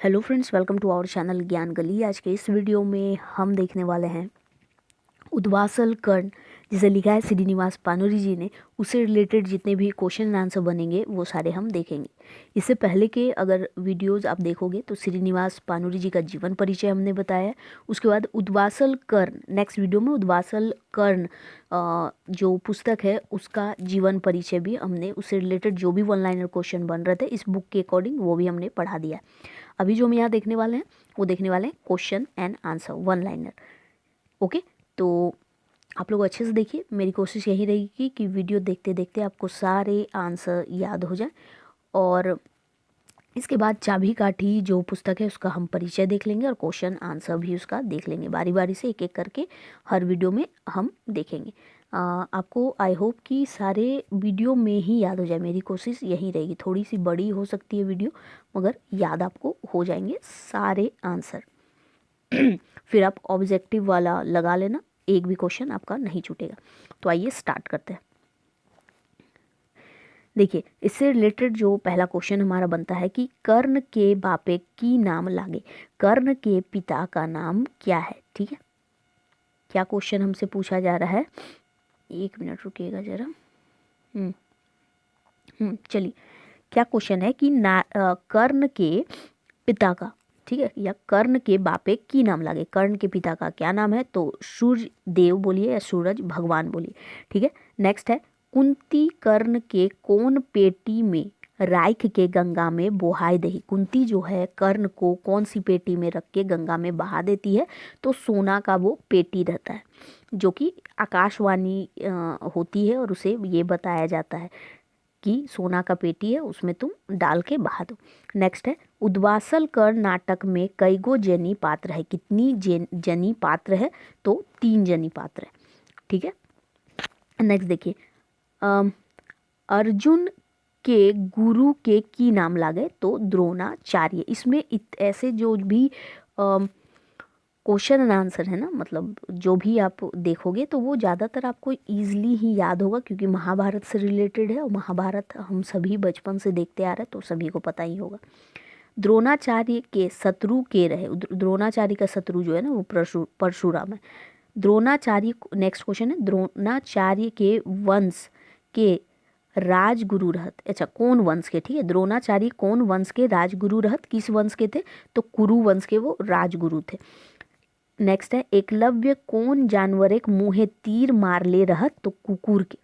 Hello friends, welcome to our channel Gyan Gali. आज के इस वीडियो में हम देखने वाले हैं उद्वासल कर्ण, जिसे लिखा है श्रीनिवास पानोरी जी ने। उससे रिलेटेड जितने भी क्वेश्चन एंड आंसर बनेंगे वो सारे हम देखेंगे। इससे पहले के अगर वीडियोस आप देखोगे तो श्रीनिवास पानोरी जी का जीवन परिचय हमने बताया है। उसके बाद उद्वासल कर्ण, नेक्स्ट वीडियो में उद्वासल कर्ण जो पुस्तक है उसका जीवन परिचय भी हमने, उससे रिलेटेड जो भी वन लाइनर क्वेश्चन बन रहे थे इस बुक के अकॉर्डिंग वो भी हमने पढ़ा दिया है। अभी जो हम यहाँ देखने वाले हैं वो देखने वाले हैं question and answer one liner. Okay, तो आप लोग अच्छे से देखिए। मेरी कोशिश यही रहेगी कि वीडियो देखते देखते आपको सारे आंसर याद हो जाए। और इसके बाद चाबी काठी जो पुस्तक है उसका हम परिचय देख लेंगे और क्वेश्चन आंसर भी उसका देख लेंगे। बारी बारी से एक एक करके हर वीडियो में हम देखेंगे। आपको आई होप कि सारे वीडियो में ही याद हो जाए। मेरी कोशिश यही रहेगी। थोड़ी सी बड़ी हो सकती है वीडियो, मगर याद आपको हो जाएंगे सारे आंसर। फिर आप ऑब्जेक्टिव वाला लगा लेना, एक भी क्वेश्चन आपका नहीं छूटेगा। तो आइए स्टार्ट करते हैं। देखिए, इससे रिलेटेड जो पहला क्वेश्चन हमारा बनता है कि कर्ण के बापे की नाम लागे। कर्ण के पिता का नाम क्या है? ठीक है, क्या क्वेश्चन हमसे पूछा जा रहा है? एक मिनट रुकिएगा जरा। चलिए, क्या क्वेश्चन है कि कर्ण के पिता का, ठीक है, या कर्ण के बापे की नाम लागे। कर्ण के पिता का क्या नाम है? तो सूर्य देव बोलिए या सूरज भगवान बोलिए। ठीक है, नेक्स्ट है कुंती कर्ण के कौन पेटी में राख के गंगा में बहाय दही। कुंती जो है कर्ण को कौन सी पेटी में रख के गंगा में बहा देती है? तो सोना का वो पेटी रहता है जो कि आकाशवाणी होती है और उसे ये बताया जाता है कि सोना का पेटी है, उसमें तुम डाल के बहा दो। नेक्स्ट है उद्वासल कर्ण नाटक में कई गो जनी पात्र है। कितनी जनी पात्र है? तो 3 जनी पात्र है। ठीक है, नेक्स्ट देखिए, अर्जुन के गुरु के की नाम लागे। तो द्रोणाचार्य। इसमें ऐसे जो भी क्वेश्चन एंड आंसर है ना, मतलब जो भी आप देखोगे तो वो ज़्यादातर आपको ईजिली ही याद होगा, क्योंकि महाभारत से रिलेटेड है और महाभारत हम सभी बचपन से देखते आ रहे हैं तो सभी को पता ही होगा। द्रोणाचार्य के शत्रु के रहे। द्रोणाचार्य का शत्रु जो है ना वो परशुराम है। द्रोणाचार्य, नेक्स्ट क्वेश्चन है, द्रोणाचार्य के वंश के राजगुरु रहत। अच्छा, कौन वंश के? ठीक है, द्रोणाचार्य कौन वंश के राजगुरु रहत? किस वंश के थे? तो कुरु वंश के वो राजगुरु थे। नेक्स्ट है एकलव्य कौन जानवर एक मुँहे तीर मार ले रहत? तो कुकुर के।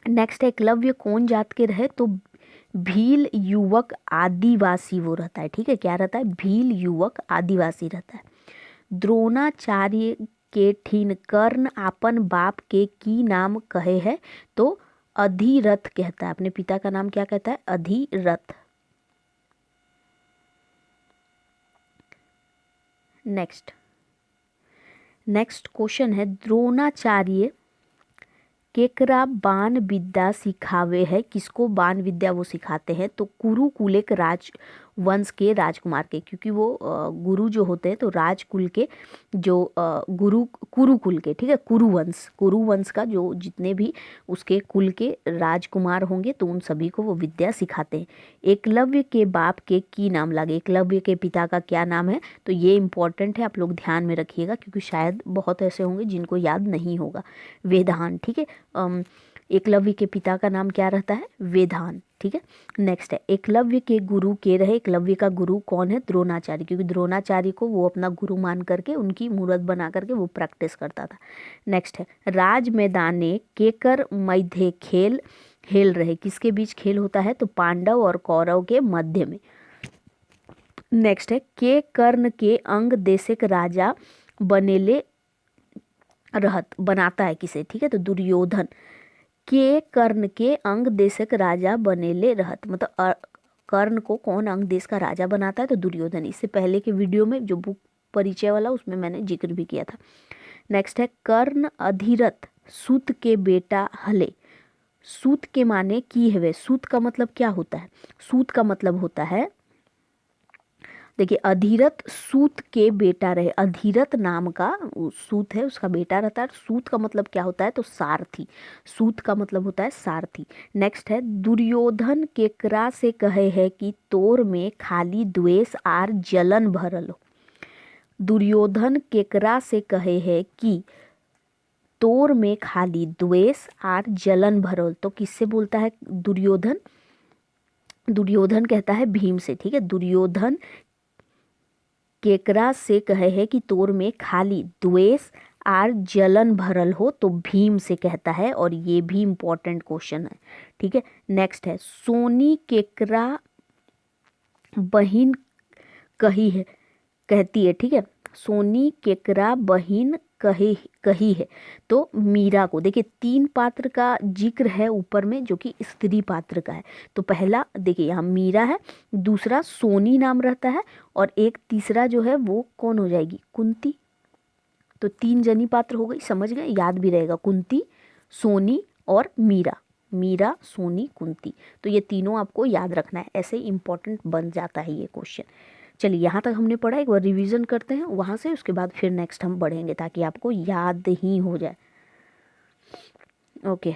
नेक्स्ट है एकलव्य कौन जात के रहे? तो भील युवक आदिवासी वो रहता है। ठीक है, क्या रहता है? भील युवक आदिवासी रहता है। द्रोणाचार्य के ठीन कर्ण आपन बाप के की नाम कहे है? तो अधिरथ कहता है। अपने पिता का नाम क्या कहता है? अधिरथ। नेक्स्ट क्वेश्चन है द्रोणाचार्य केकरा बाण विद्या सिखावे है। किसको बाण विद्या वो सिखाते हैं? तो कुरुकुल एक राजवंश के राजकुमार के, क्योंकि वो गुरु जो होते हैं तो राजकुल के जो गुरु कुरुकुल के, ठीक है, कुरुवंश का जो जितने भी उसके कुल के राजकुमार होंगे तो उन सभी को वो विद्या सिखाते हैं। एकलव्य के बाप के की नाम लागे। एकलव्य के पिता का क्या नाम है? तो ये इंपॉर्टेंट है, आप लोग ध्यान में रखिएगा, क्योंकि शायद बहुत ऐसे होंगे जिनको याद नहीं होगा। वेदान। ठीक है, एकलव्य के पिता का नाम क्या रहता है? वेदान। ठीक है, नेक्स्ट है एकलव्य के गुरु के रहे। एकलव्य का गुरु कौन है? द्रोणाचार्य, क्योंकि द्रोणाचार्य को वो अपना गुरु मान करके उनकी मूर्त बना करके वो प्रैक्टिस करता था। नेक्स्ट है राज मैदाने केकर मध्य खेल खेल रहे। किसके बीच खेल होता है? तो पांडव और कौरव के मध्य में। नेक्स्ट है के कर्ण के अंग देशक राजा बनेले रहत। बनाता है किसे? ठीक है, तो दुर्योधन के कर्ण के अंग देशक राजा बनेले रहत। मतलब कर्ण को कौन अंग देश का राजा बनाता है? तो दुर्योधन। इससे पहले के वीडियो में जो बुक परिचय वाला उसमें मैंने जिक्र भी किया था। नेक्स्ट है कर्ण अधिरथ सूत के बेटा हले। सूत के माने की है। सूत का मतलब क्या होता है? सूत का मतलब होता है देखिए अधिरथ सूत के बेटा रहे, अधिरथ नाम का सूत है उसका बेटा रहता है। सूत का मतलब क्या होता है तो सारथी, सूत का मतलब होता है सारथी। नेक्स्ट है दुर्योधन केकरा से कहे है कि तोर में खाली द्वेष आर जलन भरल हो। दुर्योधन केकरा से कहे है कि तोर में खाली द्वेष आर जलन भरल, तो किससे बोलता है दुर्योधन? दुर्योधन कहता है भीम से, ठीक है। दुर्योधन केकरा से कहे है कि तोर में खाली द्वेष आर जलन भरल हो, तो भीम से कहता है, और ये भी इंपॉर्टेंट क्वेश्चन है, ठीक है। नेक्स्ट है सोनी केकरा बहिन कही है, कहती है, ठीक है। सोनी केकरा बहिन कही है, तो मीरा को। देखिए 3 पात्र का जिक्र है ऊपर में जो कि स्त्री पात्र का है। तो पहला देखिए यहाँ मीरा है, दूसरा सोनी नाम रहता है, और एक तीसरा जो है वो कौन हो जाएगी? कुंती। तो 3 जनी पात्र हो गई, समझ गए, याद भी रहेगा, कुंती, सोनी और मीरा। मीरा, सोनी, कुंती, तो ये तीनों आपको याद रखना है, ऐसे इंपॉर्टेंट बन जाता है ये क्वेश्चन। चलिए यहाँ तक हमने पढ़ा, एक बार रिवीजन करते हैं वहाँ से, उसके बाद फिर नेक्स्ट हम बढ़ेंगे ताकि आपको याद ही हो जाए। ओके,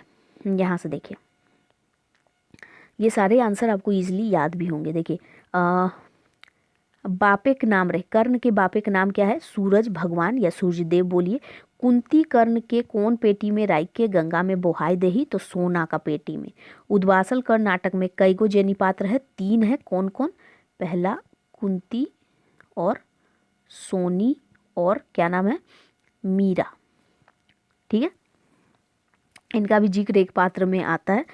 यहाँ से देखिए ये सारे आंसर आपको इजीली याद भी होंगे। देखिए बापेक नाम रहे, कर्ण के बापेक नाम क्या है? सूरज भगवान या सूर्यदेव बोलिए। कुंती कर्ण के कौन पेटी में राई के गंगा में बोहाई देही, तो सोना का पेटी में। उद्वासल कर्ण नाटक में कई गो जनी पात्र है? 3 है, कौन कौन? पहला कुंती और सोनी और क्या नाम है? मीरा, ठीक है। इनका भी जिक्र एक पात्र में आता है।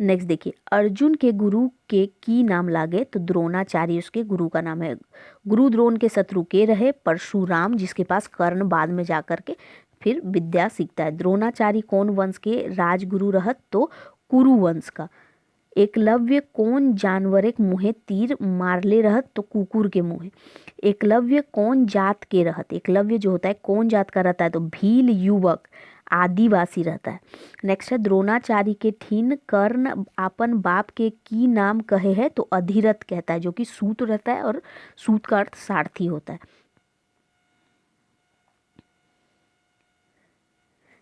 नेक्स्ट देखिए अर्जुन के गुरु के की नाम लागे, तो द्रोणाचार्य उसके गुरु का नाम है। गुरु द्रोण के शत्रु के रहे? परशुराम, जिसके पास कर्ण बाद में जाकर के फिर विद्या सीखता है। द्रोणाचार्य कौन वंश के राजगुरु रहत, तो कुरु वंश का। एकलव्य कौन जानवर एक मुँहे तीर मारले रहत, तो कुकुर के मुँहे। एकलव्य कौन जात के रहत? एकलव्य जो होता है कौन जात का रहता है, तो भील युवक, आदिवासी रहता है। नेक्स्ट है द्रोणाचार्य के ठीन कर्ण अपन बाप के की नाम कहे है, तो अधिरथ कहता है, जो कि सूत रहता है, और सूत का अर्थ सारथी होता है।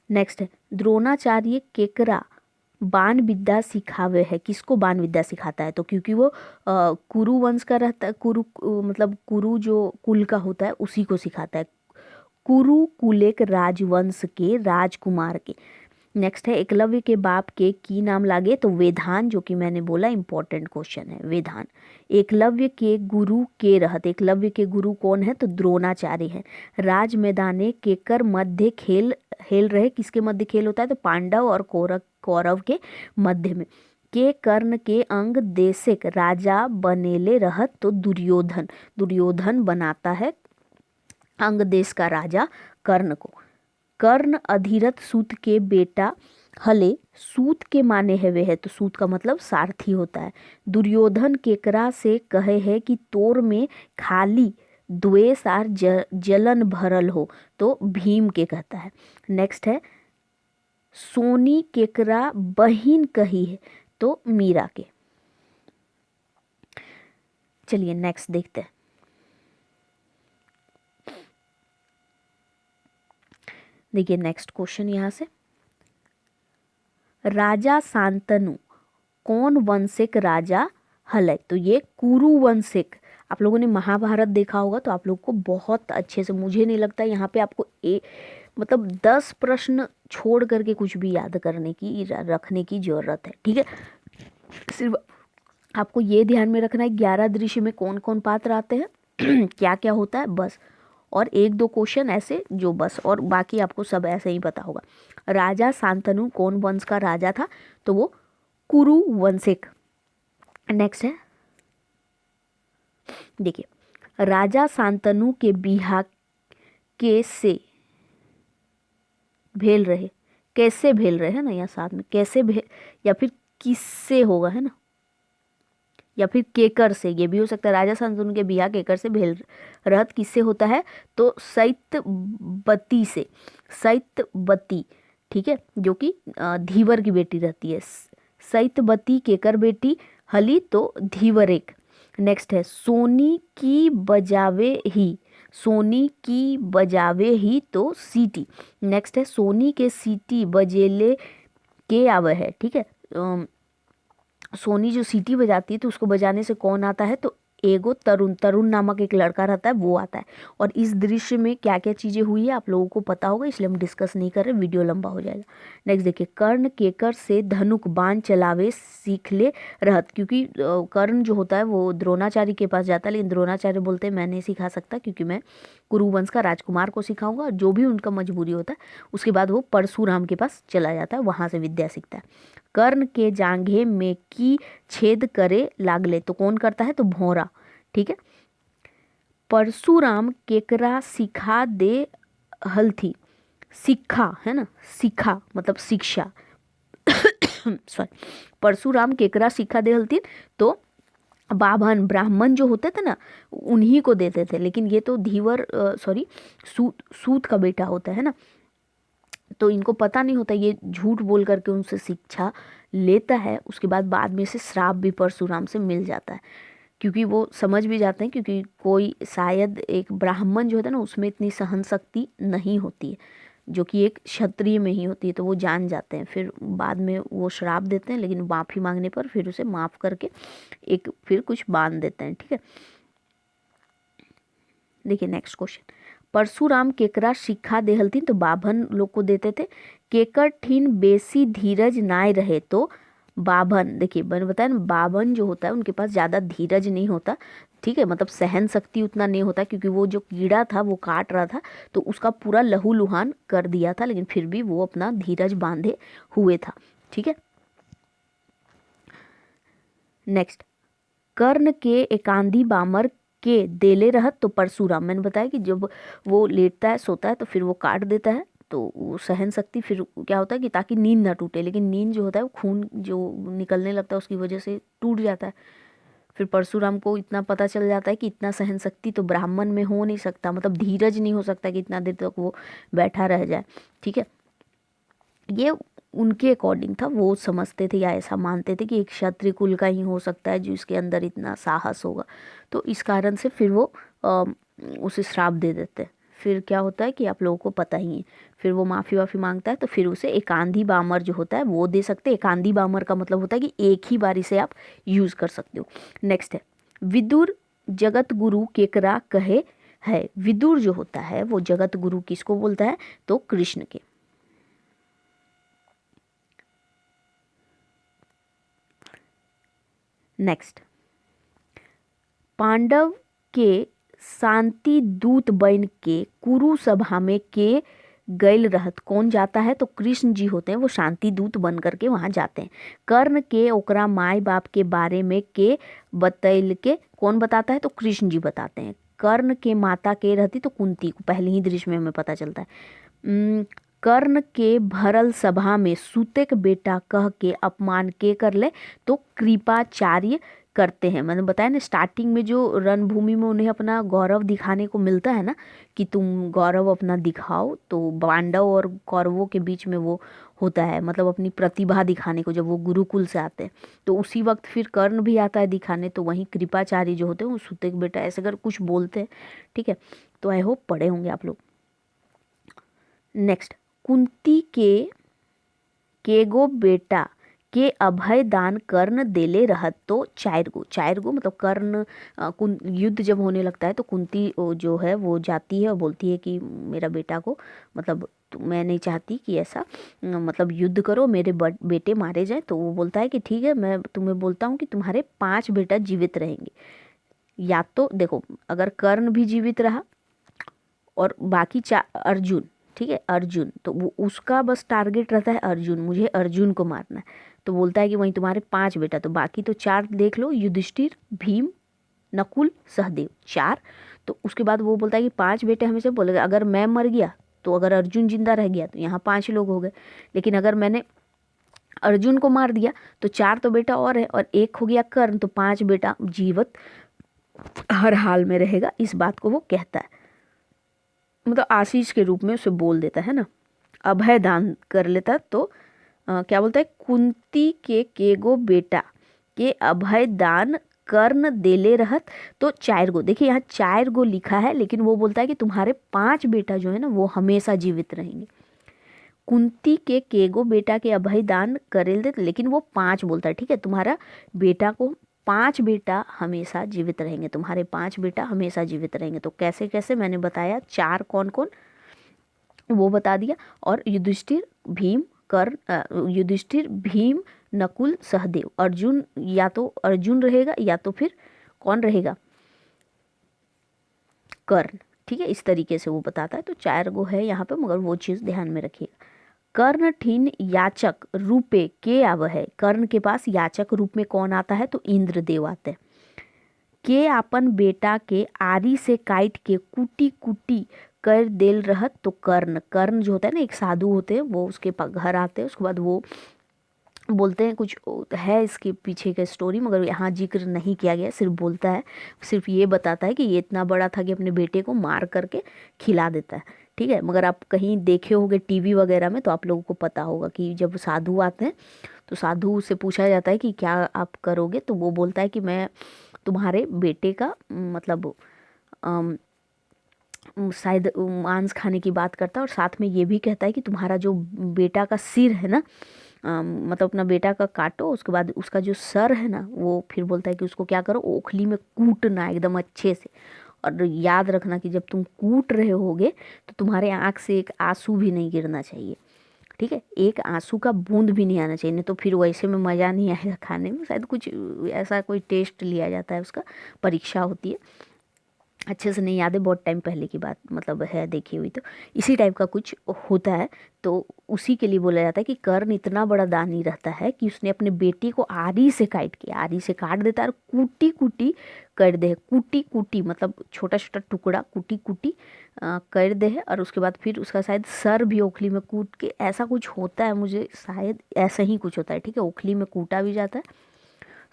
नेक्स्ट है द्रोणाचार्य केकरा बाण विद्या सिखावे है, किसको बाण विद्या सिखाता है? तो क्योंकि वो कुरु वंश का रहता है, कुरु मतलब कुरु जो कुल का होता है उसी को सिखाता है, कुरु कुलेक राजवंश के राजकुमार के। नेक्स्ट है एकलव्य के बाप के की नाम लागे, तो वेधान, जो कि मैंने बोला इंपॉर्टेंट क्वेश्चन है, वेधान। एकलव्य के गुरु के रहत, एकलव्य के गुरु कौन है? तो द्रोणाचार्य है। राज मैदाने केकर मध्य खेल हेल रहे, किसके मध्य खेल होता है? तो पांडव और कौरव के मध्य में। के कर्ण के अंग देशिक राजा बनेले रहत, तो दुर्योधन, दुर्योधन बनाता है अंग देश का राजा कर्ण को। कर्ण अधिरथ सूत के बेटा हले, सूत के माने है वे है, तो सूत का मतलब सारथी होता है। दुर्योधन केकरा से कहे है कि तोर में खाली द्वेष आर जलन भरल हो, तो भीम के कहता है। नेक्स्ट है सोनी केकरा बहिन कही है, तो मीरा के। चलिए नेक्स्ट देखते हैं। देखिए नेक्स्ट क्वेश्चन यहाँ से, राजा शांतनु कौन वंशिक राजा हलय, तो ये कुरु वंशिक। आप लोगों ने महाभारत देखा होगा तो आप लोग को बहुत अच्छे से, मुझे नहीं लगता यहाँ पे आपको मतलब 10 प्रश्न छोड़ करके कुछ भी याद करने की रखने की जरूरत है, ठीक है। सिर्फ आपको ये ध्यान में रखना है 11 दृश्य में कौन कौन पात्र आते हैं क्या क्या होता है, बस। और 1-2 क्वेश्चन ऐसे जो बस, और बाकी आपको सब ऐसे ही पता होगा। राजा शांतनु कौन वंश का राजा था, तो वो कुरु वंशिक। नेक्स्ट है देखिए राजा शांतनु के बिहा कैसे भेल रहे, कैसे भेल रहे है ना, या साथ में कैसे भेल, या फिर किससे होगा है ना, या फिर केकर से, ये भी हो सकता है। राजा शांतनु के बिहा केकर से भेल रहत, किससे होता है? तो सैत्यवती से, सैत्यवती, ठीक है, जो कि धीवर की बेटी रहती है। सैत्यवती केकर बेटी हली, तो धीवर एक। नेक्स्ट है सोनी की बजावे ही, सोनी की बजावे ही तो सीटी। नेक्स्ट है सोनी के सीटी बजेले के आवे है, ठीक है। सोनी जो सीटी बजाती है तो उसको बजाने से कौन आता है, तो एगो तरुण, तरुण नामक एक लड़का रहता है वो आता है। और इस दृश्य में क्या क्या चीज़ें हुई है आप लोगों को पता होगा, इसलिए हम डिस्कस नहीं कर रहे, वीडियो लंबा हो जाएगा। नेक्स्ट देखिए, कर्ण केकर से धनुक बाण चलावे सीख ले रहत, क्योंकि कर्ण जो होता है वो द्रोणाचार्य के पास जाता है, लेकिन द्रोणाचार्य बोलते हैं मैं नहीं सिखा सकता क्योंकि मैं कुरुवंश का राजकुमार को सिखाऊंगा, और जो भी उनका मजबूरी होता है उसके बाद वो परशुराम के पास चला जाता है, वहाँ से विद्या सीखता है। कर्ण के जांघे में की छेद करे लागले, तो कौन करता है, तो भौरा, ठीक है। परशुराम केकरा सिखा दे हलथी, सिखा है ना, सिखा मतलब शिक्षा सॉरी, परशुराम केकरा सिखा दे हलथी, तो बाभन ब्राह्मण जो होते थे ना उन्हीं को देते थे, लेकिन ये तो धीवर सॉरी सूत, सूत का बेटा होता है ना, तो इनको पता नहीं होता, ये झूठ बोल करके उनसे शिक्षा लेता है, उसके बाद में से श्राप भी परशुराम से मिल जाता है, क्योंकि वो समझ भी जाते हैं, क्योंकि कोई शायद एक ब्राह्मण जो होता है ना उसमें इतनी सहन शक्ति नहीं होती है जो कि एक क्षत्रिय में ही होती है, तो वो जान जाते हैं, फिर बाद में वो श्राप देते हैं, लेकिन माफ़ी मांगने पर फिर उसे माफ़ करके एक फिर कुछ बांध देते हैं, ठीक है। देखिए नेक्स्ट क्वेश्चन, परशुराम केकरा शिक्षा देहलथिन, तो बाभन लोग को देते थे। केकर ठीन बेसी धीरज नाय रहे, तो बाभन, देखिए मैंने बताया ना बाभन जो होता है उनके पास ज़्यादा धीरज नहीं होता, ठीक है, मतलब सहन शक्ति उतना नहीं होता, क्योंकि वो जो कीड़ा था वो काट रहा था तो उसका पूरा लहू लुहान कर दिया था, लेकिन फिर भी वो अपना धीरज बांधे हुए था, ठीक है। नेक्स्ट, कर्ण के एकांधी बामर के देले रहत, तो परशुराम, मैंने बताया कि जब वो लेटता है सोता है तो फिर वो काट देता है, तो वो सहन शक्ति फिर क्या होता है कि ताकि नींद ना टूटे, लेकिन नींद जो होता है वो खून जो निकलने लगता है उसकी वजह से टूट जाता है। फिर परशुराम को इतना पता चल जाता है कि इतना सहन शक्ति तो ब्राह्मण में हो नहीं सकता, मतलब धीरज नहीं हो सकता कि इतना देर तक वो बैठा रह जाए, ठीक है। ये उनके अकॉर्डिंग था, वो समझते थे या ऐसा मानते थे कि एक क्षत्रिय कुल का ही हो सकता है जो इसके अंदर इतना साहस होगा, तो इस कारण से फिर वो उसे श्राप दे देते हैं। फिर क्या होता है कि आप लोगों को पता ही है, फिर वो माफ़ी वाफ़ी मांगता है तो फिर उसे एकांधी बामर जो होता है वो दे सकते हैं। एकांधी बामर का मतलब होता है कि एक ही बारी से आप यूज़ कर सकते हो। नेक्स्ट है, विदुर जगत गुरु केकरा कहे है, विदुर जो होता है वो जगत गुरु किसको बोलता है, तो कृष्ण के। नेक्स्ट, पांडव के शांति दूत बन के कुरु सभा में के गैल रहत, कौन जाता है, तो कृष्ण जी होते हैं, वो शांति दूत बन करके वहाँ जाते हैं। कर्ण के ओकरा माई बाप के बारे में के बतैल के, कौन बताता है, तो कृष्ण जी बताते हैं। कर्ण के माता के रहती, तो कुंती को पहले ही दृश्य में हमें पता चलता है। कर्ण के भरल सभा में सूतेक बेटा कह के अपमान के कर ले, तो कृपाचार्य करते हैं। मैंने बताया ना स्टार्टिंग में जो रणभूमि में उन्हें अपना गौरव दिखाने को मिलता है ना कि तुम गौरव अपना दिखाओ, तो पांडव और कौरवों के बीच में वो होता है, मतलब अपनी प्रतिभा दिखाने को, जब वो गुरुकुल से आते हैं तो उसी वक्त फिर कर्ण भी आता है दिखाने, तो वहीं कृपाचार्य जो होते हैं वो सूतेक बेटा ऐसे अगर कुछ बोलते हैं, ठीक है। तो आई होप पढ़े होंगे आप लोग। नेक्स्ट, कुंती के गो बेटा के अभय दान कर्ण देले रहत, तो चार गो मतलब कर्ण युद्ध जब होने लगता है तो कुंती जो है वो जाती है और बोलती है कि मेरा बेटा को, मतलब मैं नहीं चाहती कि ऐसा मतलब युद्ध करो, मेरे बेटे मारे जाए, तो वो बोलता है कि ठीक है मैं तुम्हें बोलता हूँ कि तुम्हारे 5 बेटा जीवित रहेंगे। या तो देखो अगर कर्ण भी जीवित रहा और बाकी अर्जुन, ठीक है अर्जुन, तो वो उसका बस टारगेट रहता है अर्जुन, मुझे अर्जुन को मारना है, तो बोलता है कि वहीं तुम्हारे 5 बेटा, तो बाकी तो 4 देख लो, युधिष्ठिर, भीम, नकुल, सहदेव, 4। तो उसके बाद वो बोलता है कि 5 बेटे हमें से बोलेगा, अगर मैं मर गया तो अगर अर्जुन जिंदा रह गया तो यहाँ 5 लोग हो गए, लेकिन अगर मैंने अर्जुन को मार दिया तो 4 तो बेटा और है, और एक हो गया कर्ण, तो 5 बेटा जीवित हर हाल में रहेगा, इस बात को वो कहता है, मतलब आशीष के रूप में उसे बोल देता है ना, अभय दान कर लेता। तो क्या बोलता है, कुंती के केगो बेटा के अभय दान कर्ण देले रहत तो 4 गो, देखिए यहाँ 4 गो लिखा है, लेकिन वो बोलता है कि तुम्हारे 5 बेटा जो है ना वो हमेशा जीवित रहेंगे। कुंती के केगो बेटा के अभय दान करेल दे, लेकिन वो 5 बोलता है, ठीक है, तुम्हारा बेटा को 5 बेटा हमेशा जीवित रहेंगे, तुम्हारे 5 बेटा हमेशा जीवित रहेंगे। तो कैसे कैसे मैंने बताया, 4 कौन कौन वो बता दिया। और युधिष्ठिर भीम कर्ण, युधिष्ठिर भीम नकुल सहदेव, अर्जुन या तो अर्जुन रहेगा या तो फिर कौन रहेगा, कर्ण, ठीक है, इस तरीके से वो बताता है। तो 4 गो है यहाँ पे, मगर वो चीज़ ध्यान में रखिएगा। कर्ण ठीन याचक रूपे के आव है, कर्ण के पास याचक रूप में कौन आता है, तो इंद्रदेव आते हैं। के अपन बेटा के आरी से काट के कुटी कुटी कर देल रहत, तो कर्ण, कर्ण जो होता है ना एक साधु होते हैं, वो उसके घर आते हैं, उसके बाद वो बोलते हैं, कुछ है इसके पीछे का स्टोरी, मगर यहाँ जिक्र नहीं किया गया, सिर्फ बोलता है, सिर्फ ये बताता है कि ये इतना बड़ा था कि अपने बेटे को मार करके खिला देता है, ठीक है। मगर आप कहीं देखे होंगे टीवी वगैरह में, तो आप लोगों को पता होगा कि जब साधु आते हैं तो साधु से पूछा जाता है कि क्या आप करोगे, तो वो बोलता है कि मैं तुम्हारे बेटे का मतलब शायद मांस खाने की बात करता है, और साथ में ये भी कहता है कि तुम्हारा जो बेटा का सिर है ना, मतलब अपना बेटा का काटो, उसके बाद उसका जो सर है ना, वो फिर बोलता है कि उसको क्या करो, ओखली में कूटना एकदम अच्छे से, और याद रखना कि जब तुम कूट रहे होगे तो तुम्हारे आँख से एक आंसू भी नहीं गिरना चाहिए, ठीक है, एक आंसू का बूंद भी नहीं आना चाहिए, नहीं तो फिर वैसे में मज़ा नहीं आएगा खाने में, शायद कुछ ऐसा कोई टेस्ट लिया जाता है, उसका परीक्षा होती है, अच्छे से नहीं याद है, बहुत टाइम पहले की बात मतलब है देखी हुई, तो इसी टाइप का कुछ होता है। तो उसी के लिए बोला जाता है कि कर्ण इतना बड़ा दानी रहता है कि उसने अपने बेटी को आरी से काट देता है, और कूटी कूटी कर दे, कूटी कूटी मतलब छोटा छोटा टुकड़ा, कूटी कूटी कर दे है, और उसके बाद फिर उसका शायद सर भी ओखली में कूट के, ऐसा कुछ होता है, मुझे शायद ऐसा ही कुछ होता है, ठीक है, ओखली में कूटा भी जाता है।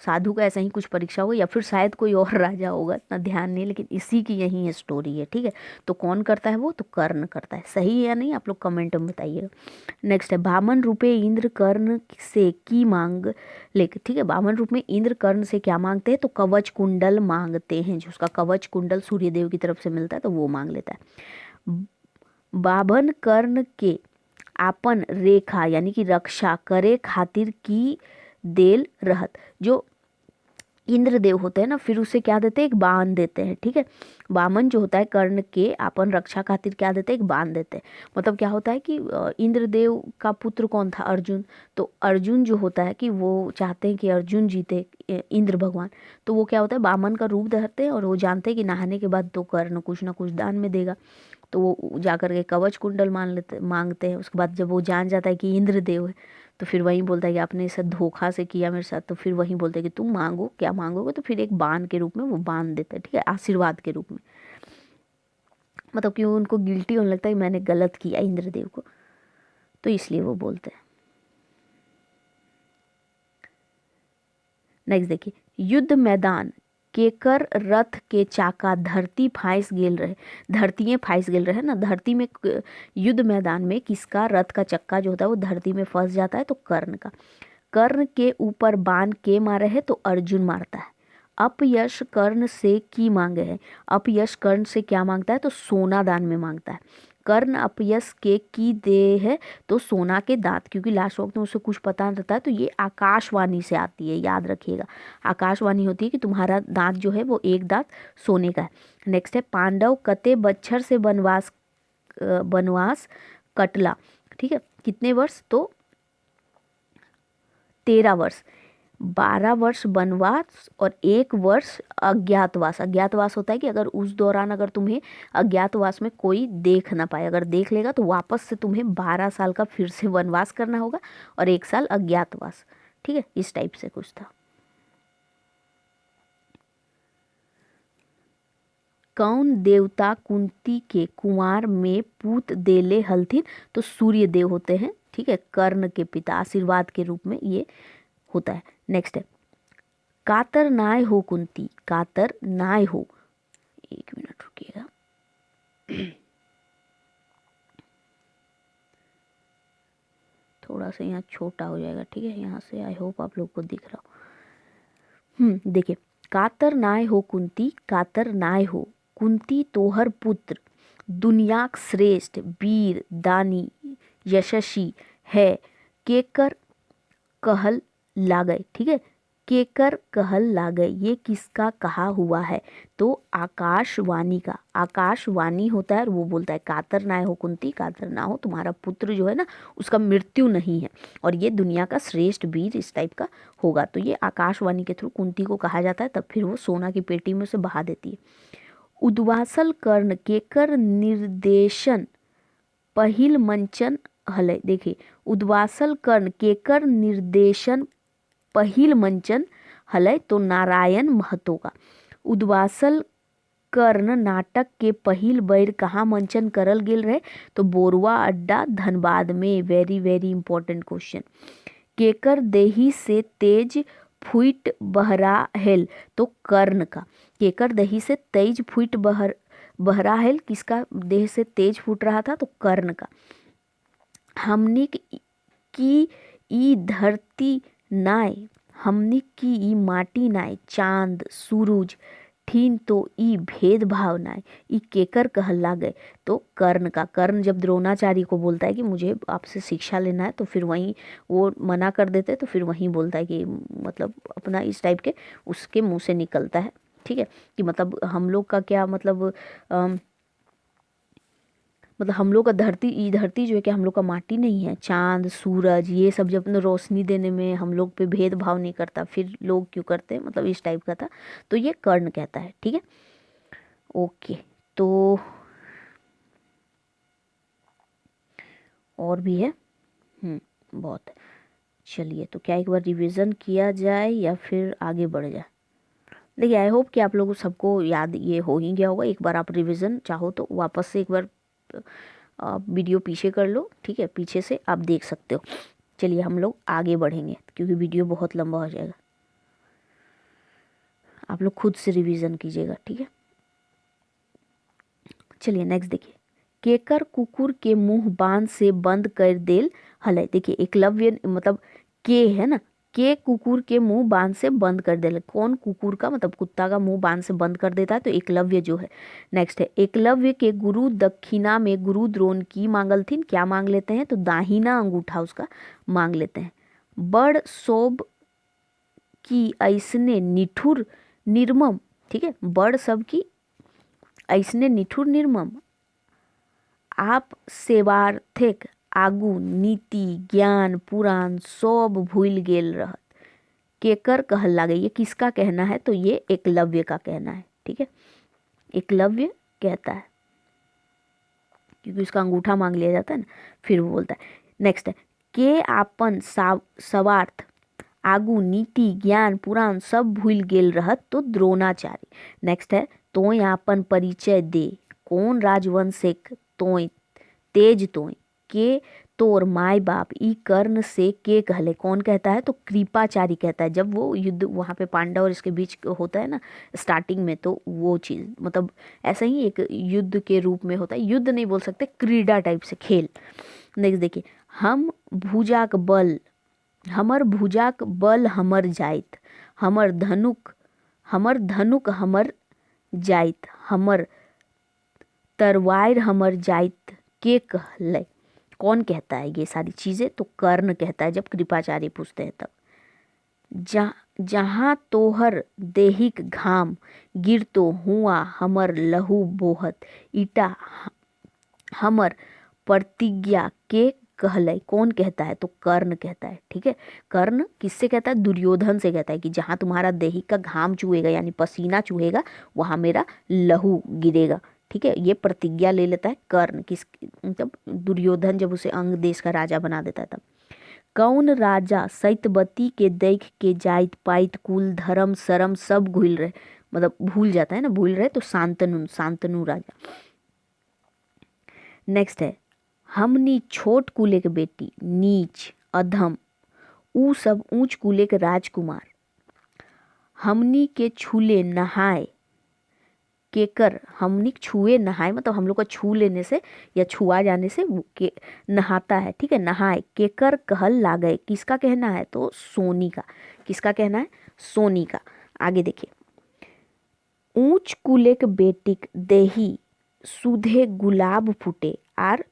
साधु का ऐसा ही कुछ परीक्षा होगा, या फिर शायद कोई और राजा होगा, इतना ध्यान नहीं, लेकिन इसी की यही है स्टोरी है, ठीक है। तो कौन करता है वो, तो कर्ण करता है, सही है या नहीं आप लोग कमेंट में बताइएगा। नेक्स्ट है, बामन रूपे इंद्र कर्ण से की मांग लेके, ठीक है, बामन रूप में इंद्र कर्ण से क्या मांगते हैं, तो कवच कुंडल मांगते हैं, जो उसका कवच कुंडल सूर्यदेव की तरफ से मिलता है तो वो मांग लेता है। बाभन कर्ण के आपन रेखा यानी कि रक्षा करे खातिर की देल रहत, जो इंद्रदेव होते हैं ना, फिर उसे क्या देते हैं, एक बाण देते हैं, ठीक है। वामन जो होता है कर्ण के अपन रक्षा खातिर क्या देते हैं, एक बाण देते हैं। मतलब क्या होता है कि इंद्रदेव का पुत्र कौन था, अर्जुन, तो अर्जुन जो होता है कि वो चाहते हैं कि अर्जुन जीते, इंद्र भगवान, तो वो क्या होता है, वामन का रूप धरते हैं, और वो जानते हैं कि नहाने के बाद तो कर्ण कुछ ना कुछ दान में देगा, तो वो जा कर के कवच कुंडल मांगते हैं। उसके बाद जब वो जान जाता है कि इंद्रदेव है, तो फिर वही बोलता है कि आपने इसे धोखा से किया मेरे साथ, तो फिर वही बोलते हैं कि तुम मांगो, क्या मांगोगे, तो फिर एक बाण के रूप में वो बाण देते हैं, ठीक है, आशीर्वाद के रूप में, मतलब कि उनको गिल्टी होने लगता है कि मैंने गलत किया इंद्रदेव को, तो इसलिए वो बोलते हैं। नेक्स्ट देखिए, युद्ध मैदान केकर रथ के चाका धरती फाइस गेल रहे, धरती फाइस गेल रहे ना, धरती में युद्ध मैदान में किसका रथ का चक्का जो होता है वो धरती में फंस जाता है, तो कर्ण का। कर्ण के ऊपर बाण के मारे है, तो अर्जुन मारता है। अपयश कर्ण से की मांगे है, अपयश कर्ण से क्या मांगता है, तो सोना दान में मांगता है। कर्ण अपयश के की दे है, तो सोना के दांत, क्योंकि लास्ट वक्त में उसे कुछ पता नहीं रहता है, तो ये आकाशवाणी से आती है, याद रखिएगा, आकाशवाणी होती है कि तुम्हारा दांत जो है वो एक दांत सोने का है। नेक्स्ट है, पांडव कते बच्छर से बनवास कटला, ठीक है, कितने वर्ष, तो 13 वर्ष, 12 वर्ष वनवास और 1 वर्ष अज्ञातवास। अज्ञातवास होता है कि अगर उस दौरान अगर तुम्हें अज्ञातवास में कोई देख ना पाए, अगर देख लेगा तो वापस से तुम्हें 12 साल का फिर से वनवास करना होगा, और 1 साल अज्ञातवास, ठीक है, इस टाइप से कुछ था। कौन देवता कुंती के कुंवार में पूत देले हलथिन, तो सूर्य देव होते हैं, ठीक है, कर्ण के पिता, आशीर्वाद के रूप में ये होता है। नेक्स्ट है, कातर नाय हो कुंती, कातर नाय हो, 1 मिनट रुकिएगा, थोड़ा सा यहाँ छोटा हो जाएगा, ठीक है, यहाँ से आई होप आप लोग को दिख रहा हो। देखिए, कातर नाय हो कुंती, कातर नाय हो कुंती तोहर पुत्र, दुनियाक श्रेष्ठ वीर दानी यशस्वी है, केकर कहल लागय। ठीक है, केकर कहल लागय, ये किसका कहा हुआ है? तो आकाशवाणी का। आकाशवाणी होता है और वो बोलता है कातर ना हो कुंती, कातर ना हो, तुम्हारा पुत्र जो है ना उसका मृत्यु नहीं है और ये दुनिया का श्रेष्ठ वीर इस टाइप का होगा। तो ये आकाशवाणी के थ्रू कुंती को कहा जाता है, तब फिर वो सोना की पेटी में से बहा देती है। उद्वासल कर्ण केकर निर्देशन पहिल मंचन हलय। देखिए, उद्वासल कर्ण केकर निर्देशन पहिल मंचन हलय, तो नारायण महतो का। उद्वासल कर्ण नाटक के पहिल बैर कहाँ मंचन करल गेल रहे? तो बोरवा अड्डा धनबाद में। Very very important question. केकर देही से तेज फुट बहरा हेल, तो कर्ण का। केकर देही से तेज फुट बहरा हेल, किसका देह से तेज फूट रहा था? तो कर्ण का। हमनी की ई धरती नाय, हमनी की ई माटी नाय, चांद सूरज ठीन तो ई भेदभाव नाय, ई केकर कहल लागय? तो कर्ण का। कर्ण जब द्रोणाचार्य को बोलता है कि मुझे आपसे शिक्षा लेना है, तो फिर वहीं वो मना कर देते, तो फिर वहीं बोलता है कि मतलब अपना इस टाइप के उसके मुंह से निकलता है। ठीक है, कि मतलब हम लोग का क्या मतलब हम लोग का धरती, ये धरती जो है कि हम लोग का माटी नहीं है, चांद सूरज ये सब जब अपने रोशनी देने में हम लोग पे भेदभाव नहीं करता, फिर लोग क्यों करते हैं, मतलब इस टाइप का था। तो ये कर्ण कहता है। ठीक है, ओके। तो और भी है, बहुत है। चलिए, तो क्या एक बार रिवीजन किया जाए या फिर आगे बढ़ जाए? देखिए, आई होप कि आप लोगों सबको याद ये हो ही गया होगा। एक बार आप रिवीजन चाहो तो वापस से एक बार वीडियो पीछे कर लो। ठीक है, पीछे से आप देख सकते हो। चलिए, हम लोग आगे बढ़ेंगे क्योंकि वीडियो बहुत लंबा हो जाएगा। आप लोग खुद से रिवीजन कीजिएगा। ठीक है, चलिए नेक्स्ट देखिए। केकर कुकुर के मुंह बांध से बंद कर देल हलय। देखिए, एकलव्य मतलब के है ना, के कुकुर के मुंह बांध से बंद कर देल। कौन कुकुर का मतलब कुत्ता का मुंह बांध से बंद कर देता है? तो एकलव्य जो है। नेक्स्ट है, एकलव्य के गुरु दक्षिणा में गुरु द्रोण की मांगल थी, क्या मांग लेते हैं? तो दाहिना अंगूठा उसका मांग लेते हैं। बड़ शोभ की ऐसने निठुर निर्मम। ठीक है, बड़ सब की ऐसने निठुर निर्मम, आप सेवार्थक आगू नीति ज्ञान पुराण सब भूल गेल रहत, केकर कहल लागे। ये किसका कहना है? तो ये एकलव्य का कहना है। ठीक है, एकलव्य कहता है क्योंकि उसका अंगूठा मांग लिया जाता है ना, फिर वो बोलता है। नेक्स्ट है, के आपन स्वार्थ आगू नीति ज्ञान पुराण सब भूल गेल रहत, तो द्रोणाचार्य। नेक्स्ट है, तोय आपन परिचय दे, कौन राजवंश एक तोय तेज तोय, के तोर माय बाप ई कर्ण से के कहले। कौन कहता है? तो कृपाचारी कहता है। जब वो युद्ध वहाँ पे पांडव और इसके बीच होता है ना स्टार्टिंग में, तो वो चीज़ मतलब ऐसा ही एक युद्ध के रूप में होता है। युद्ध नहीं बोल सकते, क्रीडा टाइप से खेल। नेक्स्ट देखिए, हम भुजाक बल, हमर भुजाक बल हमर जाइत, हमर धनुक हमर जाइत, हमर तरवार हमर जाइत, के कहले। कौन कहता है ये सारी चीजें? तो कर्ण कहता है, जब कृपाचार्य पूछते हैं तब। जहाँ तोहर देहिक घाम गिरतो हुआ हमर लहू बोहत, ईटा हमर प्रतिज्ञा के कहले। कौन कहता है? तो कर्ण कहता है। ठीक है, कर्ण किससे कहता है? दुर्योधन से कहता है कि जहाँ तुम्हारा देही का घाम चूहेगा यानी पसीना चूहेगा, वहाँ मेरा लहू गिरेगा। ठीक है, ये प्रतिज्ञा ले लेता है कर्ण। किस मतलब दुर्योधन जब उसे अंग देश का राजा बना देता है तब। कौन राजा सैतवती के देख के जाइत पाइत कुल धर्म शरम सब भूल रहे, मतलब भूल जाता है ना, भूल रहे, तो शांतनु राजा। नेक्स्ट है, हमनी छोट कुले के बेटी नीच अधम, ऊ सब ऊंच कुले के राजकुमार, हमनी के छूले नहाए, केकर हमनी छुए नहाए मतलब हम लोग का छू लेने से या छुआ जाने से के नहाता है। ठीक है, नहाए, केकर कहल लागय। किसका कहना है? तो सोनी का। किसका कहना है? सोनी का। आगे देखिए, ऊंच कुलेक बेटिक देही सुधे गुलाब फूटे आर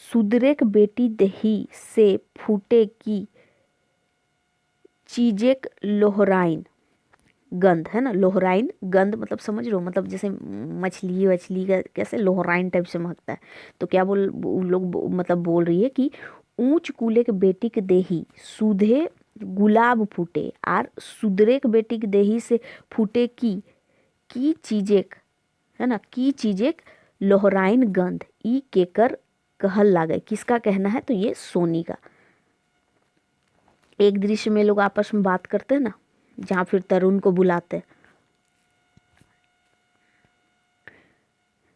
सुदरेक बेटी देही से फूटे की चीजेक लोहराइन गंध, है ना। लोहराइन गंध मतलब समझ रहे हो, मतलब जैसे मछली वछली का कैसे लोहराइन टाइप से महकता है। तो क्या वो लोग मतलब बोल रही है कि ऊंच कूले के बेटी के देही सुधे गुलाब फूटे आर सुदरे के बेटी के देही से फूटे की चीजेक, है ना, की चीजेक लोहराइन गंध ई केकर कहल लागे। किसका कहना है? तो ये सोनी का। एक दृश्य में लोग आपस में बात करते हैं ना, जहां फिर तरुण को बुलाते हैं।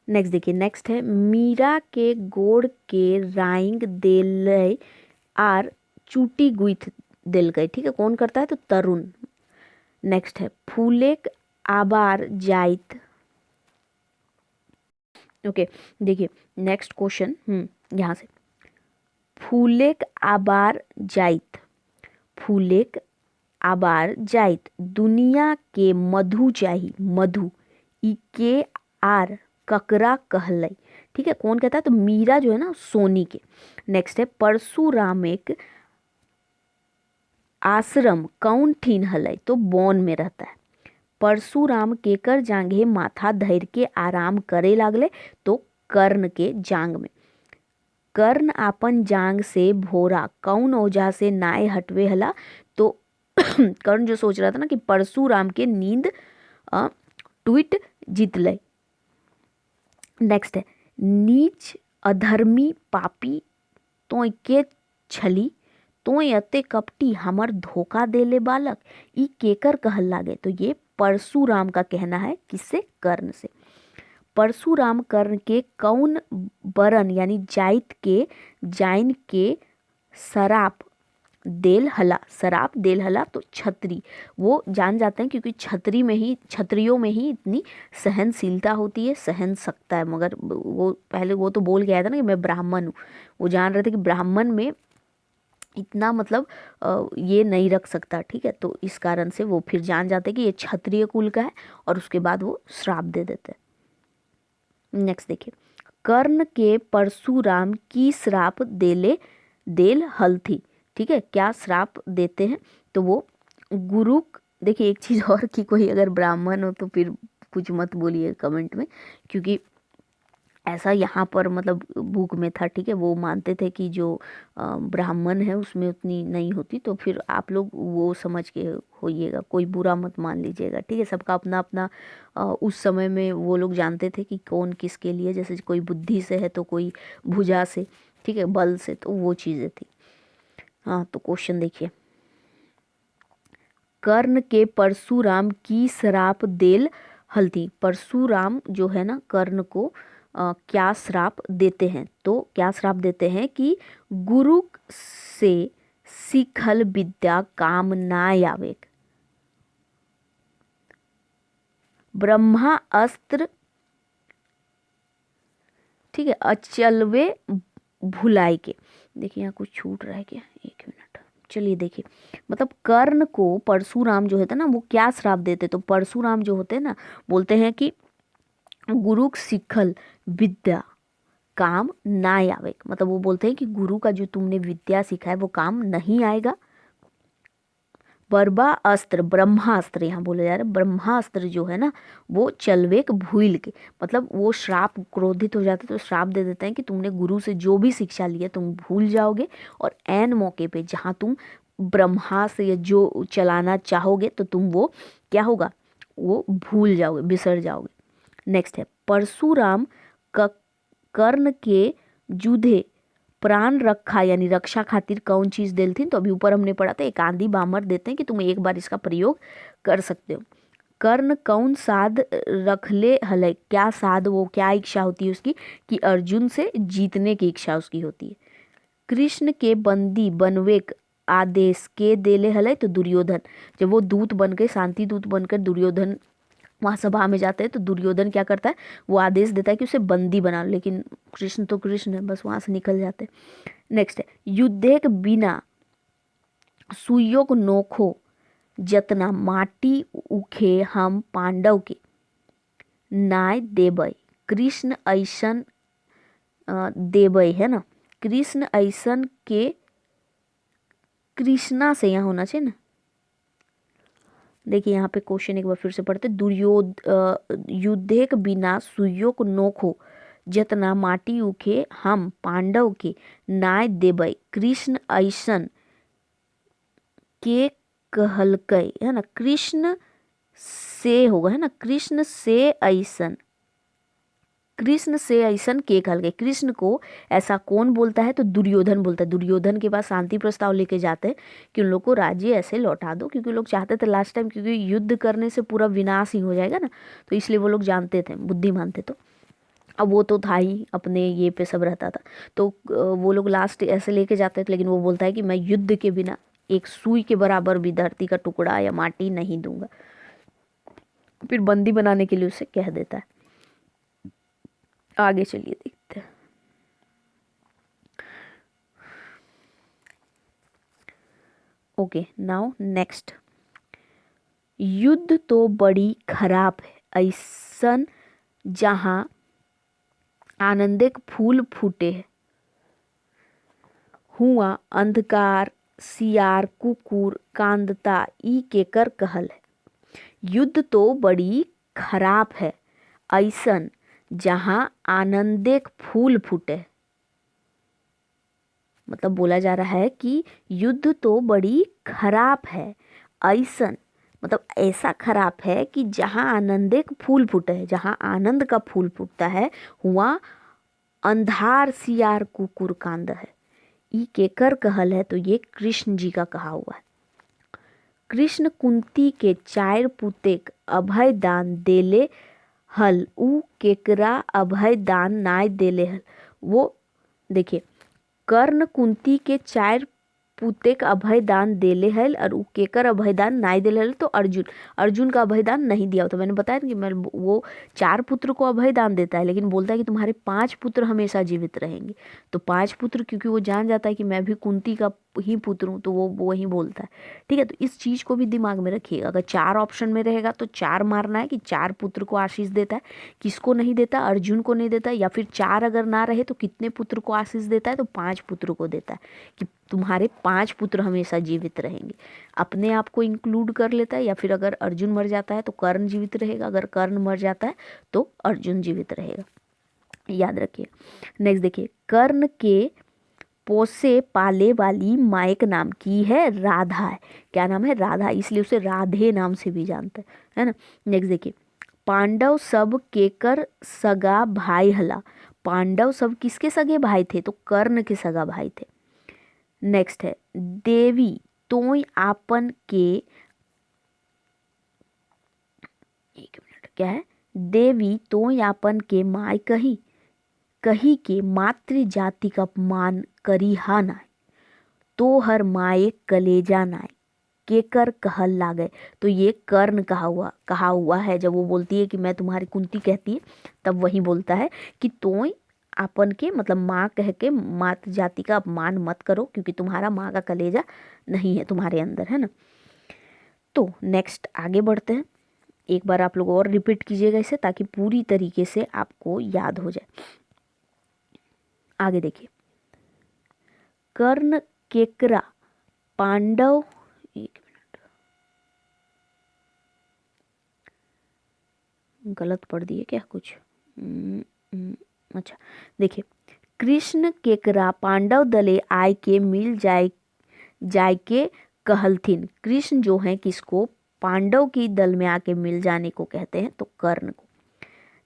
नेक्स्ट देखिए, नेक्स्ट है मीरा के गोड़ के राइंग देले आर चूटी गुथ दिल गई। ठीक है, कौन करता है? तो तरुण। नेक्स्ट है फूलेक आबार जाइत। ओके देखिए नेक्स्ट क्वेश्चन, यहाँ से फूलेक आबार जाइत, फूलेक आबार जाइत दुनिया के मधु चाही, मधु ई के आर ककरा कहलई। ठीक है, कौन कहता है? तो मीरा जो है ना, सोनी के। नेक्स्ट है परशुराम एक आश्रम कौन ठीन हलई, तो बौन में रहता है। परशुराम केकर जांघे माथा धैर के आराम करे लागले, तो कर्ण के जांग में। कर्ण आपन जांग से भोरा कौन ओझा से नाय हटवे हला, तो कर्ण जो सोच रहा था ना कि परशुराम के नींद टूट जीतले। नेक्स्ट है नीच अधर्मी पापी तोय के छली, तोय अते कपटी हमर धोखा देले बालक ई केकर कहल लागे। तो ये परशुराम का कहना है। किससे? कर्ण से। परशुराम कर्ण के कौन बरन यानी जाइत के जाइन के शराप देल हला, शराप देल हला, तो छत्री। वो जान जाते हैं क्योंकि छत्रियों में ही इतनी सहनशीलता होती है, सहन सकता है। मगर वो पहले वो तो बोल गया था ना कि मैं ब्राह्मण हूँ। वो जान रहे थे कि ब्राह्मण में इतना मतलब ये नहीं रख सकता। ठीक है, तो इस कारण से वो फिर जान जाते कि ये क्षत्रिय कुल का है, और उसके बाद वो श्राप दे देते हैं। नेक्स्ट देखिए, कर्ण के परशुराम की श्राप देल हल थी। ठीक है, क्या श्राप देते हैं? तो वो गुरु। देखिए एक चीज़ और कि कोई अगर ब्राह्मण हो तो फिर कुछ मत बोलिए कमेंट में, क्योंकि ऐसा यहाँ पर मतलब बुक में था। ठीक है, वो मानते थे कि जो ब्राह्मण है उसमें उतनी नहीं होती, तो फिर आप लोग वो समझ के होइएगा, कोई बुरा मत मान लीजिएगा। ठीक है, सबका अपना अपना उस समय में वो लोग जानते थे कि कौन किसके लिए, जैसे कोई बुद्धि से है तो कोई भुजा से, ठीक है, बल से, तो वो चीज़ें थी। हाँ, तो क्वेश्चन देखिए, कर्ण के परशुराम की श्राप देल हल्दी। परशुराम जो है ना कर्ण को क्या श्राप देते हैं? तो क्या श्राप देते हैं कि गुरु से सीखल विद्या काम ना आवे, ब्रह्मा अस्त्र, ठीक है, अचलवे भुलाई के। देखिए यहाँ कुछ छूट रहा है क्या? एक मिनट, चलिए देखिए, मतलब कर्ण को परशुराम जो होते हैं ना वो क्या श्राप देते? तो परशुराम जो होते हैं ना बोलते हैं कि गुरु सिखल विद्या काम ना आवे, मतलब वो बोलते हैं कि गुरु का जो तुमने विद्या सीखा है वो काम नहीं आएगा। बर्बा अस्त्र, ब्रह्मास्त्र यहाँ बोला जा रहा है, ब्रह्मास्त्र जो है ना वो चलवेक भूल के, मतलब वो श्राप, क्रोधित हो जाते तो श्राप दे देते हैं कि तुमने गुरु से जो भी शिक्षा ली है तुम भूल जाओगे, और ऐन मौके पे जहाँ तुम ब्रह्मास्त्र या जो चलाना चाहोगे तो तुम वो क्या होगा, वो भूल जाओगे, बिसर जाओगे। नेक्स्ट है परशुराम का कर्ण के जुधे प्राण रखा यानी रक्षा खातिर कौन चीज देलथिन? तो अभी ऊपर हमने पढ़ा था एक आंधी बामर देते हैं कि तुम एक बार इसका प्रयोग कर सकते हो। कर्ण कौन साध रखले हले, क्या साध, वो क्या इच्छा होती है उसकी? कि अर्जुन से जीतने की इच्छा उसकी होती है। कृष्ण के बंदी बनवे आदेश के देले हले, तो दुर्योधन। जब वो दूत बन के, शांति दूत बनकर दुर्योधन वहाँ सभा में जाते हैं तो दुर्योधन क्या करता है, वो आदेश देता है कि उसे बंदी बना लो, लेकिन कृष्ण तो कृष्ण है, बस वहाँ से निकल जाते हैं। नेक्स्ट है युद्धे के बिना सुयोग नोखो जतना माटी उखे हम पांडव के। नाय देबै, कृष्ण ऐसन देबै है ना, कृष्ण ऐसन के, कृष्णा से यहाँ होना चाहिए ना। देखिए यहाँ पे क्वेश्चन एक बार फिर से पढ़ते, युद्धेक बिना सुइयोक नोखो, जतना माटी उखे हम पांडव के नाय देबै, कृष्ण ऐसन के कहलकै, है ना, कृष्ण से होगा, है ना, कृष्ण से ऐसन, कृष्ण से ऐसन के कहलकै, कृष्ण को ऐसा कौन बोलता है, तो दुर्योधन बोलता है। दुर्योधन के पास शांति प्रस्ताव लेके जाते हैं कि उन लोग को राज्य ऐसे लौटा दो, क्योंकि लोग चाहते थे लास्ट टाइम, क्योंकि युद्ध करने से पूरा विनाश ही हो जाएगा ना, तो इसलिए वो लोग जानते थे, बुद्धिमान थे। तो अब वो तो था ही, अपने ये पे सब रहता था, तो वो लोग लास्ट ऐसे लेके जाते थे, लेकिन वो बोलता है कि मैं युद्ध के बिना एक सुई के बराबर भी धरती का टुकड़ा या माटी नहीं दूंगा। फिर बंदी बनाने के लिए उसे कह देता है। आगे चलिए देखते हैं। ओके, नाउ नेक्स्ट, युद्ध तो बड़ी खराब है, ऐसन जहां आनंदिक फूल फूटे है, हुआ अंधकार सियार कुकुर कांदता, ई केकर कहल है। युद्ध तो बड़ी खराब है, ऐसन जहां आनंदिक फूल फूटे, मतलब बोला जा रहा है कि युद्ध तो बड़ी खराब है, ऐसन मतलब ऐसा खराब है कि जहां आनंदिक फूल फूटे है, जहां आनंद का फूल फूटता है, हुआ अंधार सियार कुकुर कांद है। ई केकर कहल है, तो ये कृष्ण जी का कहा हुआ है। कृष्ण कुंती के 4 पुतेक अभय दान देले हल, ऊ केकरा अभय दान नाय देले हल। वो देखिए, कर्ण कुंती के 4 पुतेक अभय दान देले हल और ऊ केकर अभय दान नाय देले हल, तो अर्जुन, अर्जुन का अभय दान नहीं दिया। तो मैंने बताया कि मैं वो 4 पुत्र को अभय दान देता है, लेकिन बोलता है कि तुम्हारे 5 पुत्र हमेशा जीवित रहेंगे। तो 5 पुत्र, क्योंकि वो जान जाता है कि मैं भी कुंती का ही पुत्र हूँ, तो वो वही बोलता है। ठीक है, तो इस चीज़ को भी दिमाग में रखिएगा। अगर 4 ऑप्शन में रहेगा तो 4 मारना है कि 4 पुत्र को आशीष देता है, किसको नहीं देता, अर्जुन को नहीं देता, या फिर 4 अगर ना रहे तो कितने पुत्र को आशीष देता है, तो 5 पुत्र को देता है कि तुम्हारे 5 पुत्र हमेशा जीवित रहेंगे। अपने आप को इंक्लूड कर लेता है, या फिर अगर अर्जुन मर जाता है तो कर्ण जीवित रहेगा, अगर कर्ण मर जाता है तो अर्जुन जीवित रहेगा, याद रखिए। नेक्स्ट देखिए, कर्ण के पोसे पाले वाली मायक नाम की है राधा है। क्या नाम है, राधा, इसलिए उसे राधे नाम से भी जानते हैं, है ना। नेक्स्ट देखिए, पांडव सब केकर सगा भाई हला, पांडव सब किसके सगे भाई थे, तो कर्ण के सगा भाई थे। नेक्स्ट है, देवी तोय आपन के, एक मिनट, क्या है, देवी तोय आपन के माय कही, कही के मातृ जाति का अपमान करी हा नाय, तो हर माए कलेजा नाय, केकर कहल लागे। तो ये कर्ण कहा हुआ है। जब वो बोलती है कि मैं तुम्हारी, कुंती कहती है, तब वही बोलता है कि तोय आपन के, मतलब माँ कह के मातृ जाति का अपमान मत करो, क्योंकि तुम्हारा माँ का कलेजा नहीं है तुम्हारे अंदर, है ना। तो नेक्स्ट आगे बढ़ते हैं। एक बार आप लोग और रिपीट कीजिएगा इसे, ताकि पूरी तरीके से आपको याद हो जाए। आगे देखिए, कर्ण केकरा पांडव, एक मिनट, गलत पढ़ दिए क्या कुछ, अच्छा देखिए, कृष्ण केकरा पांडव दले आय के मिल जाय के कहलथिन। कृष्ण जो है किसको, पांडव की दल में आके मिल जाने को कहते हैं, तो कर्ण को।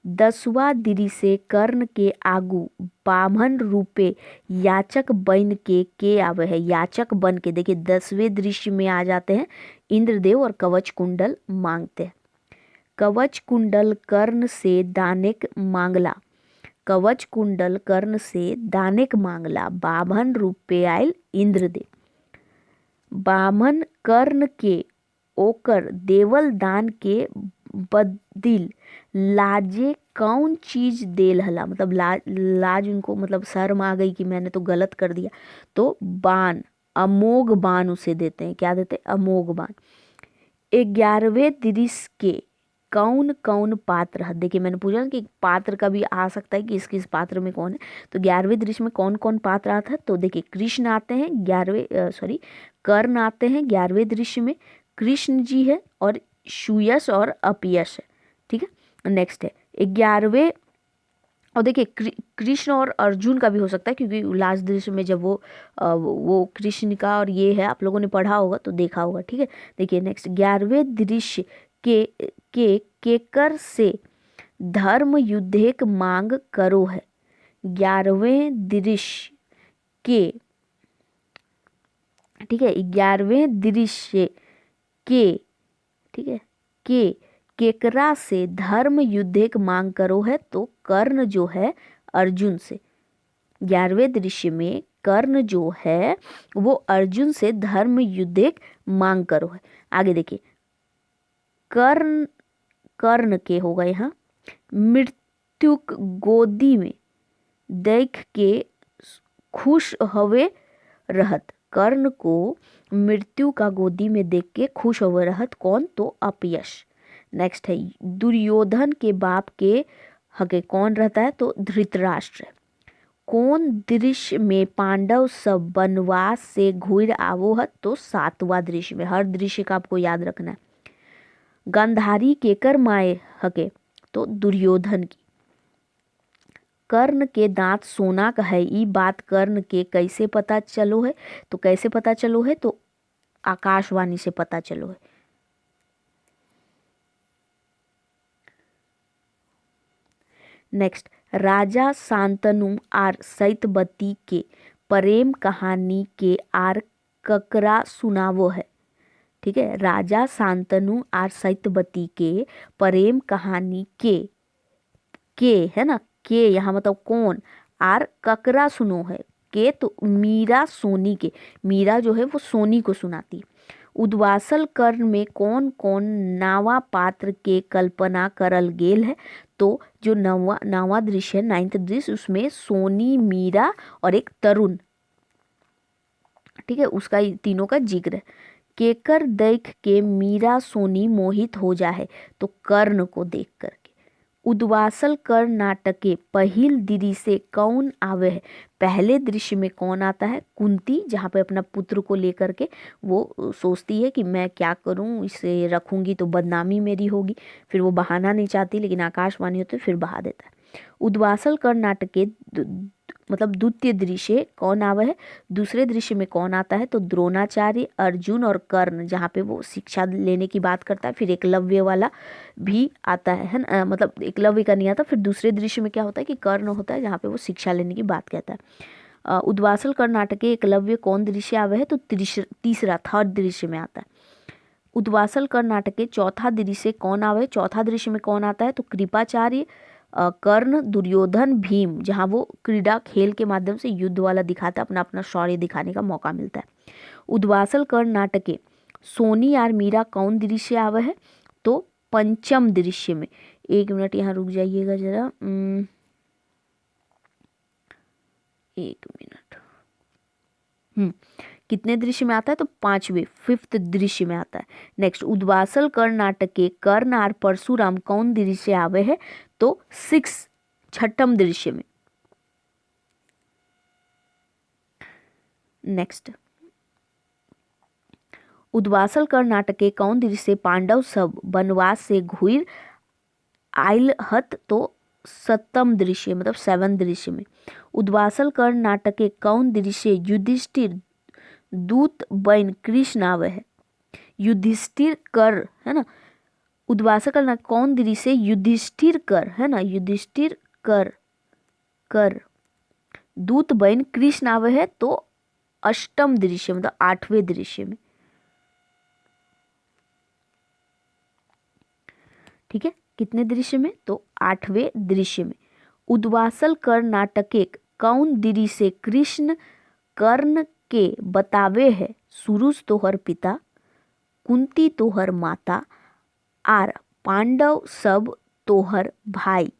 10वां दिरी से कर्ण के आगू बामन रूपे याचक बन के आवे है, याचक बन के। देखिए 10वें दृश्य में आ जाते हैं इंद्रदेव और कवच कुंडल मांगते हैं। कवच कुंडल कर्ण से दानेक मांगला, कवच कुंडल कर्ण से दानेक मांगला, बामन रूपे आयल इंद्रदेव। बामन कर्ण के ओकर देवल दान के बदिल लाजे कौन चीज देल हला, मतलब लाज उनको, मतलब शर्म आ गई कि मैंने तो गलत कर दिया, तो बाण, अमोघ बाण उसे देते हैं। क्या देते हैं, अमोघ बाण। 11वें दृश्य के कौन कौन पात्र है। देखिए मैंने पूछा ना कि पात्र का भी आ सकता है कि किस पात्र में कौन है, तो 11वें दृश्य में कौन कौन पात्र आता है, तो देखिए कृष्ण आते हैं 11वें कर्ण आते हैं 11वें दृश्य में, कृष्ण जी है और सुयश और अपयश है। ठीक है, नेक्स्ट है 11वें, और देखिए कृष्ण और अर्जुन का भी हो सकता है क्योंकि लास्ट दृश्य में जब वो कृष्ण का और ये है, आप लोगों ने पढ़ा होगा तो देखा होगा। ठीक है, देखिए नेक्स्ट 11वें दृश्य के केकर से धर्म युद्धेक मांग करो है। 11वें दृश्य के, ठीक है, 11वें दृश्य के, ठीक है, के केकरा से धर्म युद्धेक मांग करो है, तो कर्ण जो है अर्जुन से। 11वें दृश्य में कर्ण जो है वो अर्जुन से धर्म युद्धेक मांग करो है। आगे देखिए कर्ण के होगा यहाँ मृत्युक गोदी में देख के खुश हवे रहत। कर्ण को मृत्यु का गोदी में देख के खुश हुए रहत कौन, तो अपयश। नेक्स्ट है दुर्योधन के बाप के हके कौन रहता है, तो धृतराष्ट्र। कौन दृश्य में पांडव सब वनवास से घूर आवो है, तो 7वां दृश्य में। हर दृश्य का आपको याद रखना है। गांधारी केकर माए हके, तो दुर्योधन की। कर्ण के दांत सोना का है, ई बात कर्ण के कैसे पता चलो है, तो कैसे पता चलो है, तो आकाशवाणी से पता चलो है। नेक्स्ट राजा शांतनु आर सैतबती के प्रेम कहानी के आर ककरा सुनावो है। ठीक है, राजा शांतनु आर सैतबती के प्रेम कहानी के है ना, के यहाँ मतलब कौन, आर ककरा सुनो है, के तो मीरा सोनी के, मीरा जो है वो सोनी को सुनाती। उद्वासल कर्ण में कौन कौन नावा पात्र के कल्पना करल गेल है, तो जो नवा दृश्य है 9th दृश्य उसमें सोनी, मीरा और एक तरुण, ठीक है, उसका तीनों का जिक्र है। केकर देख के मीरा सोनी मोहित हो जाए, तो कर्ण को देख करके। उद्वासल कर्ण नाटक के पहिल दृश्य कौन आवे है, पहले दृश्य में कौन आता है, कुंती, जहाँ पे अपना पुत्र को लेकर के वो सोचती है कि मैं क्या करूँ, इसे रखूंगी तो बदनामी मेरी होगी, फिर वो बहाना नहीं चाहती लेकिन आकाशवाणी होते फिर बहा देता है। उद्वासल कर्ण नाटक के मतलब द्वितीय दृश्य कौन आवा है, दूसरे दृश्य में कौन आता है, तो द्रोणाचार्य, अर्जुन और कर्ण, जहाँ पे वो शिक्षा लेने की बात करता है। फिर एकलव्य वाला भी आता है ना, मतलब एकलव्य का नहीं आता। फिर दूसरे दृश्य में क्या होता है कि कर्ण होता है, जहाँ पे वो शिक्षा लेने की बात कहता है। उद्वासल कर्ण नाटक के एकलव्य कौन दृश्य आवे है, तो तीसरा थर्ड दृश्य में आता है। उद्वासल कर्ण नाटक के चौथा दृश्य कौन आवे, चौथा दृश्य में कौन आता है, तो कृपाचार्य, कर्ण, दुर्योधन, भीम, जहाँ वो क्रीड़ा खेल के माध्यम से युद्ध वाला दिखाता है, अपना अपना शौर्य दिखाने का मौका मिलता है। उद्वासल कर्ण नाटक के सोनी और मीरा कौन दृश्य आवे है, तो पंचम दृश्य में। एक मिनट यहाँ रुक जाइएगा जरा, एक मिनट। कितने दृश्य में आता है, तो 5वें 5th दृश्य में आता है। नेक्स्ट उद्वासल कर्ण नाटक के कर्ण और परशुराम कौन दृश्य आवे है, तो 6th दृश्य में। नेक्स्ट उद्वासल कर्ण नाटक के कौन दृश्य पांडव सब वनवास से घूर आयल हत, तो 7th दृश्य मतलब 7th दृश्य में। उद्वासल कर्ण नाटक के कौन दृश्य युधिष्ठिर दूत बन कृष्ण आवे है, युधिष्ठिर कर है ना। उद्वासल कर्ण कौन दृश्य युधिष्ठिर कर है ना, युधिष्ठिर कर दूत बन कृष्ण आवे है, तो 8th दृश्य मतलब 8वें दृश्य में। ठीक है, कितने दृश्य में, तो 8वें दृश्य में। उद्वासल कर्ण नाटक के कौन दृश्य कृष्ण कर्ण के बतावे है, सुरुज तोहर पिता, कुंती तोहर माता, आर पांडव सब तोहर भाई।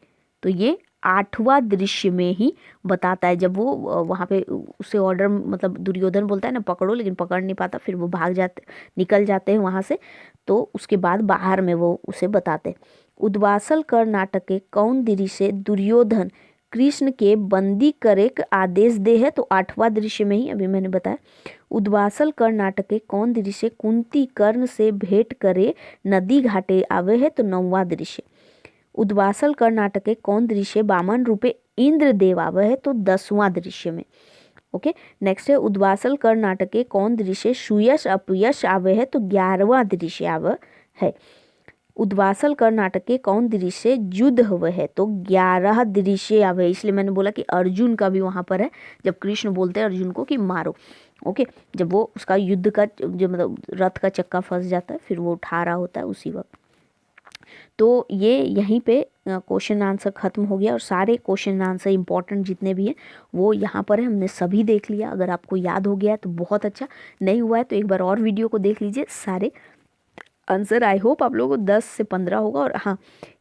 तो ये 8वां दृश्य में ही बताता है। जब वो वहाँ पे उसे ऑर्डर मतलब दुर्योधन बोलता है ना पकड़ो, लेकिन पकड़ नहीं पाता, फिर वो भाग जाते, निकल जाते हैं वहाँ से, तो उसके बाद बाहर में वो उसे बताते। उद्वासल कर नाटक के कौन दृश्य दुर्योधन कृष्ण के बंदी करे के आदेश दे है, तो 8वां दृश्य में ही अभी मैंने बताया। उद्वासल कर नाटक के कौन दृश्य कुंती कर्ण से भेंट करे नदी घाटे आवे है, तो 9वां दृश्य। उद्वासल कर नाटक के कौन दृश्य बामन रूपे इंद्र देव आवे है, तो 10वां दृश्य में। ओके, नेक्स्ट है उद्वासल कर नाटक के कौन दृश्य सुयश अपयश आवे है, तो 11वां दृश्य आवे है। उद्वासल कर नाटक के कौन दृश्य युद्ध हुए है, तो 11 दृश्य आवे। इसलिए मैंने बोला कि अर्जुन का भी वहाँ पर है, जब कृष्ण बोलते हैं अर्जुन को कि मारो। ओके, जब वो उसका युद्ध का जो मतलब रथ का चक्का फंस जाता है, फिर वो उठा रहा होता है उसी वक्त। तो ये यहीं पे क्वेश्चन आंसर खत्म हो गया, और सारे क्वेश्चन आंसर इंपॉर्टेंट जितने भी हैं वो यहाँ पर है, हमने सभी देख लिया। अगर आपको याद हो गया है तो बहुत अच्छा, नहीं हुआ है तो एक बार और वीडियो को देख लीजिए सारे आंसर। आई होप आप लोगों को 10 से 15 होगा। और हाँ,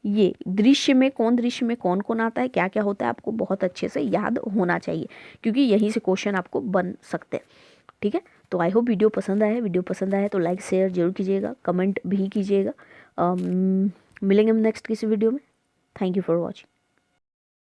ये दृश्य में कौन कौन आता है, क्या क्या होता है, आपको बहुत अच्छे से याद होना चाहिए, क्योंकि यहीं से क्वेश्चन आपको बन सकते हैं। ठीक है, तो आई होप वीडियो पसंद आया। वीडियो पसंद आया तो लाइक शेयर जरूर कीजिएगा, कमेंट भी कीजिएगा। मिलेंगे हम नेक्स्ट किसी वीडियो में। Thank you for watching.